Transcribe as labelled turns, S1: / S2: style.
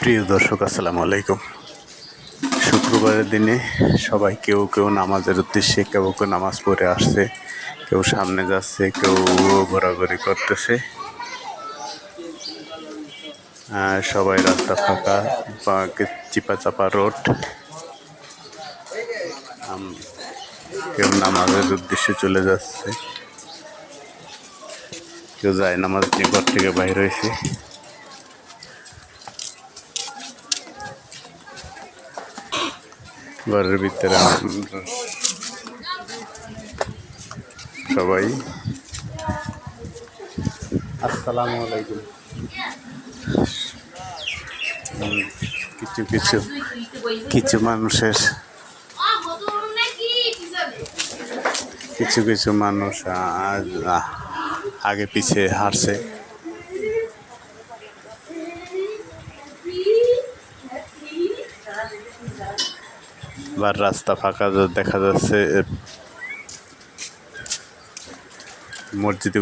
S1: প্রিয় দর্শক, আসসালামু আলাইকুম। শুক্রবারের দিনে সবাই কেউ কেউ নামাজের উদ্দেশ্যে, কেউ কেউ নামাজ পড়ে আসছে, কেউ সামনে যাচ্ছে, কেউ ঘোরাঘুরি করতেছে। সবাই রাস্তা ফাঁকা, চিপা চাপা রোড। কেউ নামাজের উদ্দেশ্যে চলে যাচ্ছে, কেউ যায় নামাজ নিয়ে ঘর থেকে বাইর হয়েছে। ঘরের ভিতরে সবাই আসসালামু আলাইকুম। কিছু মানুষের কিছু মানুষ আগে পিছিয়ে হাঁটছে। বা রাস্তা ফাঁকা দেখা যাচ্ছে। মসজিদে